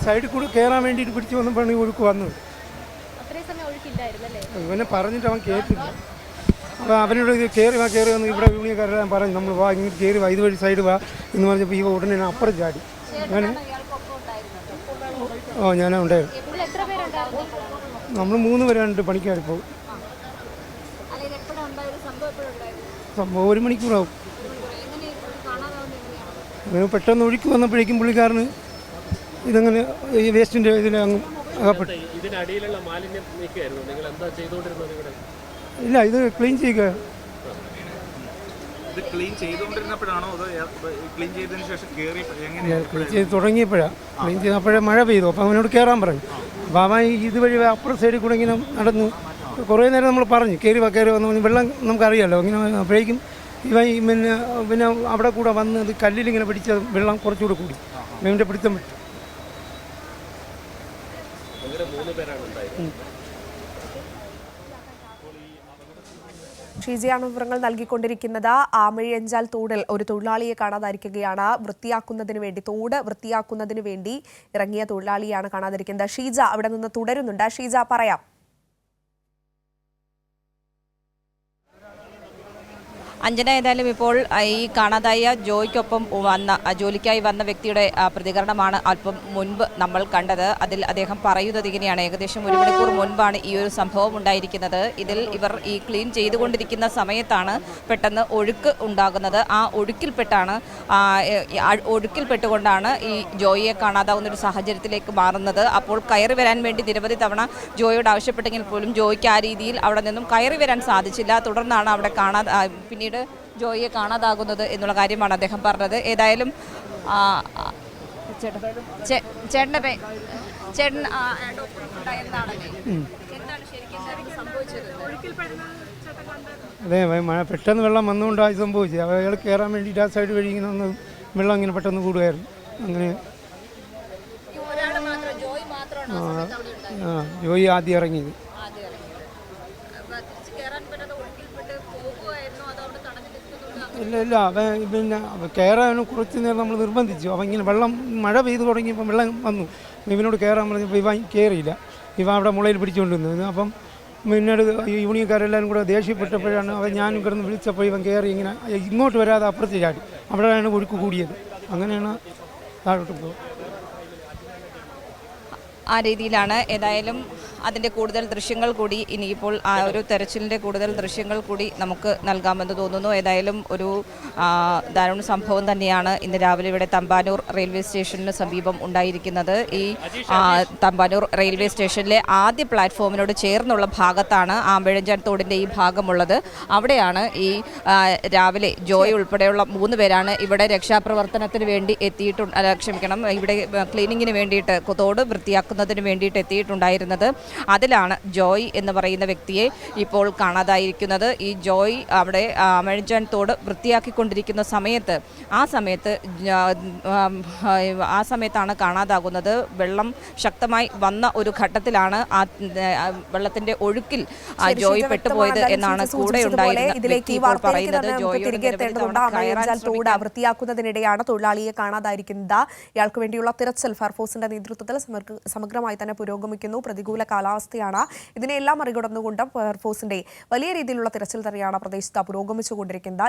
സൈഡിൽ കൂടെ കയറാൻ വേണ്ടിയിട്ട് പിടിച്ച് വന്നപ്പോഴാണ് ഈ ഒഴുക്ക് വന്നത്. ഇവനെ പറഞ്ഞിട്ട് അവൻ കേട്ടില്ല. അപ്പോൾ അവനോട് ഇത് കയറി വന്ന് ഇവിടെ യൂണിയൻകാരെല്ലാം പറഞ്ഞു, നമ്മൾ വാ ഇങ്ങോട്ട് കയറി വാ, ഇതുവഴി സൈഡ് വാ എന്ന് പറഞ്ഞപ്പോൾ ഈ ഉടനെ അപ്പുറം ചാടി. ഞാൻ ഞാനാ ഉണ്ടായിരുന്നു. നമ്മൾ 3 പേരുണ്ട് പണിക്കാരിപ്പോൾ. സംഭവം 1 മണിക്കൂറാവും. പെട്ടെന്ന് ഒഴുക്കി വന്നപ്പോഴേക്കും പുള്ളിക്കാരന് ഇതങ്ങനെ ഈ വേസ്റ്റിൻ്റെ ഇതിൽ അങ്ങ് അകപ്പെട്ടു. ഇല്ല, ഇത് ക്ലീൻ ചെയ്യുക. ക്ലീൻ ചെയ്ത് തുടങ്ങിയപ്പോഴാണ് ക്ലീൻ ചെയ്തപ്പോഴേ മഴ പെയ്തു. അപ്പോൾ അവനോട് കയറാൻ പറഞ്ഞു. അപ്പോൾ അവൻ ഇതുവഴി അപ്പുറം സൈഡിൽ കൂടെ ഇങ്ങനെ നടന്നു. കുറേ നേരം നമ്മൾ പറഞ്ഞു കയറി വന്ന് പറഞ്ഞ് വെള്ളം നമുക്കറിയാമല്ലോ. ഇങ്ങനെ അപ്പോഴേക്കും പിന്നെ അവിടെ കൂടെ വന്ന് അത് കല്ലിലിങ്ങനെ പിടിച്ച വെള്ളം കുറച്ചുകൂടെ കൂടി ഇവൻ്റെ പിടുത്തം വിട്ടു. ഷീജയാണ് വിവരങ്ങൾ നൽകിക്കൊണ്ടിരിക്കുന്നത്. ആമഴിയഞ്ചാൽ തോടിൽ ഒരു തൊഴിലാളിയെ കാണാതിരിക്കുകയാണ്. തോട് വൃത്തിയാക്കുന്നതിന് വേണ്ടി ഇറങ്ങിയ തൊഴിലാളിയാണ് കാണാതിരിക്കുന്നത്. ഷീജ അവിടെ നിന്ന് തുടരുന്നുണ്ട്. ഷീജ, പറയാം. അഞ്ജന, ഏതായാലും ഇപ്പോൾ ഈ കാണാതായ ജോയ്ക്കൊപ്പം ജോലിക്കായി വന്ന വ്യക്തിയുടെ പ്രതികരണമാണ് അല്പം മുൻപ് നമ്മൾ കണ്ടത്. അതിൽ അദ്ദേഹം പറയുന്നത് ഇങ്ങനെയാണ്: ഏകദേശം 1 മണിക്കൂർ മുൻപാണ് ഈ ഒരു സംഭവം ഉണ്ടായിരിക്കുന്നത്. ഇതിൽ ഇവർ ഈ ക്ലീൻ ചെയ്തുകൊണ്ടിരിക്കുന്ന സമയത്താണ് പെട്ടെന്ന് ഒഴുക്ക് ഉണ്ടാകുന്നത്. ആ ഒഴുക്കിൽപ്പെട്ടുകൊണ്ടാണ് ഈ ജോയിയെ കാണാതാവുന്ന ഒരു സാഹചര്യത്തിലേക്ക് മാറുന്നത്. അപ്പോൾ കയറി വരാൻ വേണ്ടി നിരവധി തവണ ജോയിയോട് ആവശ്യപ്പെട്ടെങ്കിൽ പോലും ജോയിക്ക് ആ രീതിയിൽ അവിടെ നിന്നും കയറി വരാൻ സാധിച്ചില്ല. തുടർന്നാണ് അവിടെ പിന്നീട് ജോയിയെ കാണാതാകുന്നത് എന്നുള്ള കാര്യമാണ് അദ്ദേഹം പറഞ്ഞത്. ഏതായാലും അതെ, മഴ പെട്ടെന്ന് വെള്ളം വന്നുകൊണ്ടായി സംഭവിച്ചത്. അയാൾ കയറാൻ വേണ്ടിയിട്ട് ആ സൈഡ് വഴി ഇങ്ങനെ ഒന്ന് വെള്ളം ഇങ്ങനെ പെട്ടെന്ന് കൂടുകയായിരുന്നു. അങ്ങനെ ജോയി ആദ്യം ഇറങ്ങിയത്. ഇല്ല, പിന്നെ കയറാൻ കുറച്ച് നേരം നമ്മൾ നിർബന്ധിച്ചു. അവൻ ഇങ്ങനെ മഴ പെയ്തു തുടങ്ങിയപ്പോൾ വെള്ളം വന്നു. ഇവനോട് കയറാൻ പറഞ്ഞപ്പോൾ ഇവൻ കയറിയില്ല. ഇവ അവിടെ മുളയിൽ പിടിച്ചുകൊണ്ടിരുന്നത്. അപ്പം പിന്നീട് യൂണിയൻകാരെല്ലാവരും കൂടെ ദേഷ്യപ്പെട്ടപ്പോഴാണ് ഞാനും കിടന്ന് വിളിച്ചപ്പോൾ ഇവൻ കയറി ഇങ്ങനെ ഇങ്ങോട്ട് വരാതെ അപ്പുറത്ത് ചാടി. അവിടെയാണ് ഒഴുക്ക് കൂടിയത്. അങ്ങനെയാണ് താഴോട്ട് പോകുന്നത്. ആ രീതിയിലാണ്. ഏതായാലും അതിൻ്റെ കൂടുതൽ ദൃശ്യങ്ങൾ കൂടി ഇനിയിപ്പോൾ ആ ഒരു തെരച്ചിലിൻ്റെ കൂടുതൽ ദൃശ്യങ്ങൾ കൂടി നമുക്ക് നൽകാമെന്ന് തോന്നുന്നു. ഏതായാലും ഒരു ദാരുണ സംഭവം തന്നെയാണ് ഇന്ന് രാവിലെ ഇവിടെ തമ്പാനൂർ റെയിൽവേ സ്റ്റേഷന് സമീപം ഉണ്ടായിരിക്കുന്നത്. ഈ തമ്പാനൂർ റെയിൽവേ സ്റ്റേഷനിലെ ആദ്യ പ്ലാറ്റ്ഫോമിനോട് ചേർന്നുള്ള ഭാഗത്താണ് ആമ്പഴഞ്ചാൻ തോടിൻ്റെ ഈ ഭാഗമുള്ളത്. അവിടെയാണ് ഈ രാവിലെ ജോയ് ഉൾപ്പെടെയുള്ള 3 പേരാണ് ഇവിടെ രക്ഷാപ്രവർത്തനത്തിന് വേണ്ടി ഇവിടെ ക്ലീനിങ്ങിന് വേണ്ടിയിട്ട് തോട് വൃത്തിയാക്കുന്നതിന് വേണ്ടിയിട്ട് എത്തിയിട്ടുണ്ടായിരുന്നത്. അതിലാണ് ജോയ് എന്ന് പറയുന്ന വ്യക്തിയെ ഇപ്പോൾ കാണാതായിരിക്കുന്നത്. ഈ ജോയ് അവിടെ ആമഴിഞ്ചാൻ തോട് വൃത്തിയാക്കിക്കൊണ്ടിരിക്കുന്ന ആ സമയത്താണ് കാണാതാകുന്നത്. വെള്ളം ശക്തമായി വന്ന ഒരു ഘട്ടത്തിലാണ് ആ വെള്ളത്തിന്റെ ഒഴുക്കിൽ ജോയ് പെട്ടുപോയത് എന്നാണ് കൂടെ ഉണ്ടായിരുന്നത് പറയുന്നത്. തോട് വൃത്തിയാക്കുന്നതിനിടെയാണ് തൊഴിലാളിയെ കാണാതായിരിക്കുന്നത്. ഇയാൾക്ക് വേണ്ടിയുള്ള തിരച്ചിൽ ഫയർഫോഴ്സിന്റെ നേതൃത്വത്തിൽ സമഗ്രമായി തന്നെ പുരോഗമിക്കുന്നു. പ്രതികൂല കാലാവസ്ഥയാണ്. ഇതിനെല്ലാം മറികടന്നുകൊണ്ട് ഫയർഫോഴ്സിന്റെ വലിയ രീതിയിലുള്ള തിരച്ചിൽ തന്നെയാണ് പ്രദേശത്ത് പുരോഗമിച്ചുകൊണ്ടിരിക്കുന്നത്.